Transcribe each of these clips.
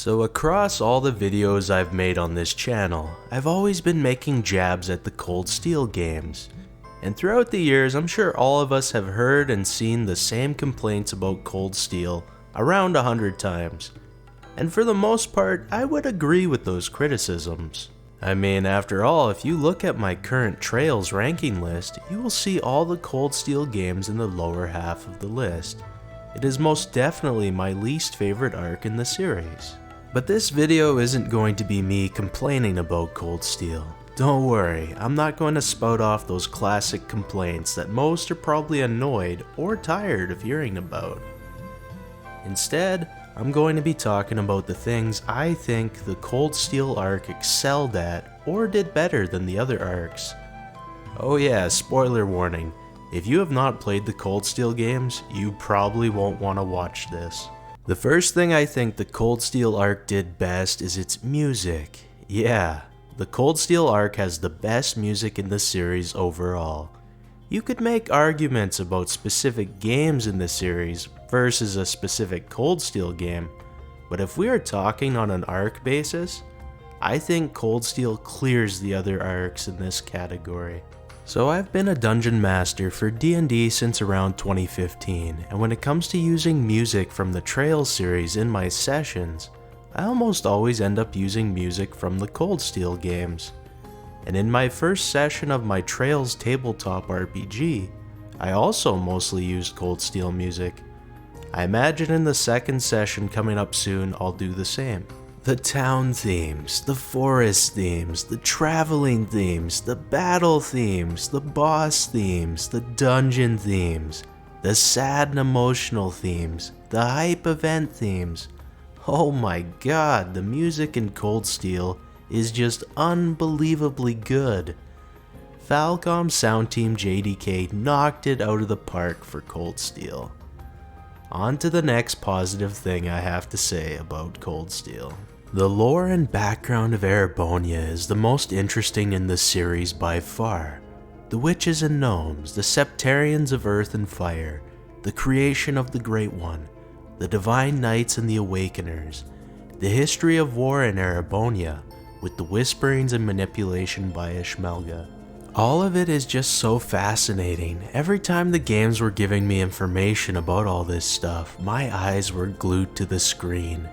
So across all the videos I've made on this channel, I've always been making jabs at the Cold Steel games. And throughout the years, I'm sure all of us have heard and seen the same complaints about Cold Steel around 100 times. And for the most part, I would agree with those criticisms. I mean, after all, if you look at my current Trails ranking list, you will see all the Cold Steel games in the lower half of the list. It is most definitely my least favorite arc in the series. But this video isn't going to be me complaining about Cold Steel. Don't worry, I'm not going to spout off those classic complaints that most are probably annoyed or tired of hearing about. Instead, I'm going to be talking about the things I think the Cold Steel arc excelled at or did better than the other arcs. Oh yeah, spoiler warning, if you have not played the Cold Steel games, you probably won't want to watch this. The first thing I think the Cold Steel arc did best is its music. Yeah, the Cold Steel arc has the best music in the series overall. You could make arguments about specific games in the series versus a specific Cold Steel game, but if we are talking on an arc basis, I think Cold Steel clears the other arcs in this category. So I've been a dungeon master for D&D since around 2015, and when it comes to using music from the Trails series in my sessions, I almost always end up using music from the Cold Steel games. And in my first session of my Trails tabletop RPG, I also mostly used Cold Steel music. I imagine in the second session coming up soon I'll do the same. The town themes, the forest themes, the traveling themes, the battle themes, the boss themes, the dungeon themes, the sad and emotional themes, the hype event themes. Oh my god, the music in Cold Steel is just unbelievably good. Falcom Sound Team JDK knocked it out of the park for Cold Steel. On to the next positive thing I have to say about Cold Steel. The lore and background of Erebonia is the most interesting in the series by far. The witches and gnomes, the Septarians of Earth and Fire, the creation of the Great One, the Divine Knights and the Awakeners, the history of war in Erebonia, with the whisperings and manipulation by Ishmelga. All of it is just so fascinating. Every time the games were giving me information about all this stuff, my eyes were glued to the screen.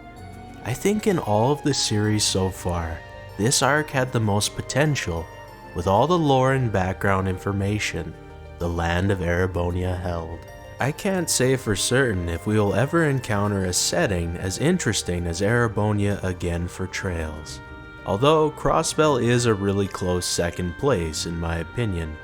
I think in all of the series so far, this arc had the most potential, with all the lore and background information the land of Erebonia held. I can't say for certain if we will ever encounter a setting as interesting as Erebonia again for Trails, although Crossbell is a really close second place in my opinion.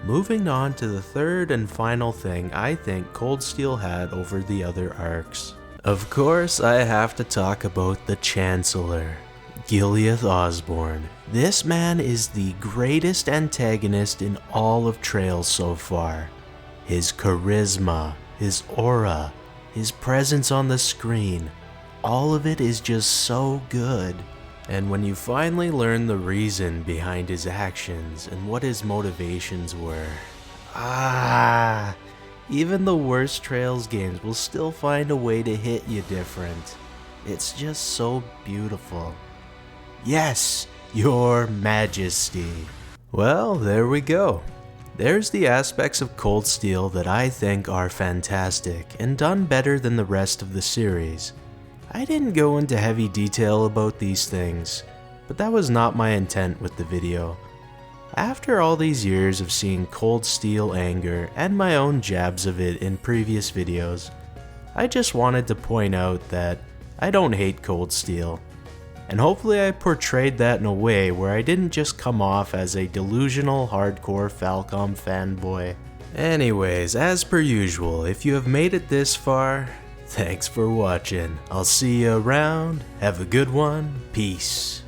Moving on to the third and final thing I think Cold Steel had over the other arcs. Of course, I have to talk about the Chancellor, Gileath Osborne. This man is the greatest antagonist in all of Trails so far. His charisma, his aura, his presence on the screen, all of it is just so good. And when you finally learn the reason behind his actions and what his motivations were, even the worst Trails games will still find a way to hit you different. It's just so beautiful. Yes, your Majesty. Well, there we go. There's the aspects of Cold Steel that I think are fantastic and done better than the rest of the series. I didn't go into heavy detail about these things, but that was not my intent with the video. After all these years of seeing Cold Steel anger and my own jabs of it in previous videos, I just wanted to point out that I don't hate Cold Steel. And hopefully I portrayed that in a way where I didn't just come off as a delusional hardcore Falcom fanboy. Anyways, as per usual, if you have made it this far, thanks for watching. I'll see you around, have a good one, peace.